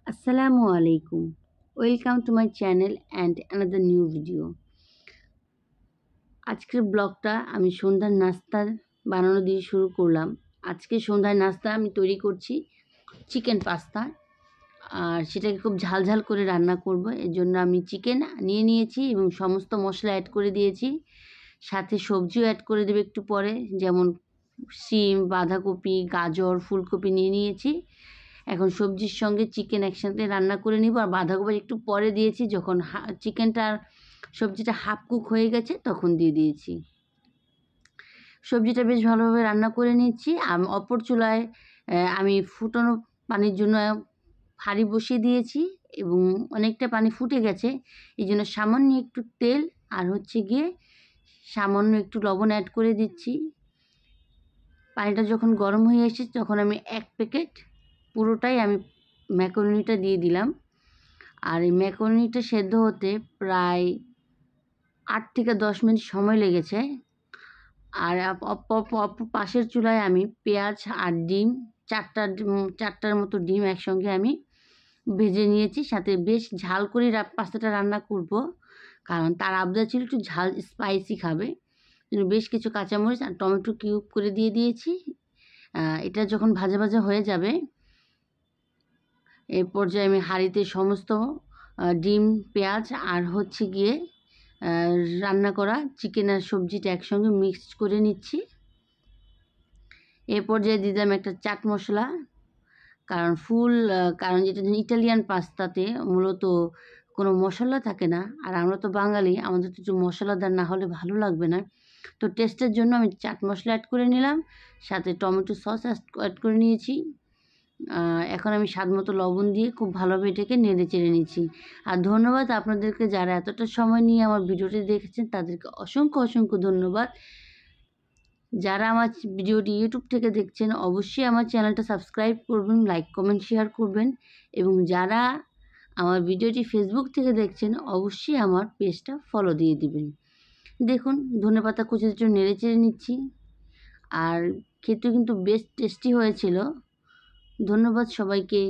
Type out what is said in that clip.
আসসালামু আলাইকুম। Welcome to my channel and another new video. আজকের ব্লগটা আমি সন্ধ্যার নাস্তা বানানো দিয়ে শুরু করলাম। আজকে সন্ধ্যার নাস্তা আমি তৈরি করছি চিকেন পাস্তা, আর সেটাকে খুব ঝাল করে রান্না করব। এর জন্য আমি চিকেন নিয়ে নিয়েছি এবং সমস্ত মশলা অ্যাড করে দিয়েছি। সাথে সবজিও অ্যাড করে দেবো একটু পরে, যেমন শিম, বাঁধাকপি, গাজর, ফুলকপি নিয়ে নিয়েছি। এখন সবজির সঙ্গে চিকেন একসাথে রান্না করে নিব। আর বাঁধাকপি একটু পরে দিয়েছি, যখন চিকেনটা সবজিটা হাফ কুক হয়ে গেছে তখন দিয়ে দিয়েছি। সবজিটা বেশ ভালোভাবে রান্না করে নিচ্ছি। অপর চুলায় আমি ফুটানো পানির জন্য হাঁড়ি বসিয়ে দিয়েছি এবং অনেকটা পানি ফুটে গেছে। এই জন্য সামান্য একটু তেল আর গিয়ে সামান্য একটু লবণ অ্যাড করে দিচ্ছি। পানিটা যখন গরম হয়ে এসেছে তখন আমি 1 প্যাকেট পুরোটাই আমি ম্যাকারোনিটা দিয়ে দিলাম। আর এই ম্যাকারোনিটা সেদ্ধ হতে প্রায় 8 থেকে 10 মিনিট সময় লেগেছে। আর পাশের চুলায় আমি পেঁয়াজ আর ডিম, চারটার মতো ডিম একসঙ্গে আমি ভেজে নিয়েছি। সাথে বেশ ঝাল করে পাস্তাটা রান্না করব, কারণ তার আবদার ছিল একটু ঝাল স্পাইসি খাবে। বেশ কিছু কাঁচামরিচ আর টমেটো কিউব করে দিয়ে দিয়েছি। এটা যখন ভাজা হয়ে যাবে, এই পর্যায়ে আমি হাঁড়িতে সমস্ত ডিম, পেঁয়াজ আর গিয়ে রান্না করা চিকেন আর সবজিটা একসঙ্গে মিক্সড করে নিচ্ছি। এ পর্যায়ে দিলাম একটা চাট মশলা, কারণ যেটা ইটালিয়ান পাস্তাতে মূলত কোনো মশলা থাকে না, আর আমরা তো বাঙালি, আমাদের তো একটু মশলাদার না হলে ভালো লাগবে না। তো টেস্টের জন্য আমি চাট মশলা অ্যাড করে নিলাম, সাথে টমেটো সস অ্যাড করে নিয়েছি। এখন আমি স্বাদ মতো লবণ দিয়ে খুব ভালোভাবে এটাকে নেড়ে চেড়ে নিচ্ছি। আর ধন্যবাদ আপনাদেরকে, যারা এতটা সময় নিয়ে আমার ভিডিওটি দেখেছেন তাদেরকে অসংখ্য ধন্যবাদ। যারা আমার ভিডিওটি ইউটিউব থেকে দেখছেন অবশ্যই আমার চ্যানেলটা সাবস্ক্রাইব করবেন, লাইক কমেন্ট শেয়ার করবেন, এবং যারা আমার ভিডিওটি ফেসবুক থেকে দেখছেন অবশ্যই আমার পেজটা ফলো দিয়ে দিবেন। দেখুন ধনেপাতা কুচি একটু নেড়ে চেড়ে নিচ্ছি, আর খেতে কিন্তু বেশ টেস্টি হয়েছিল। ধন্যবাদ সবাইকে।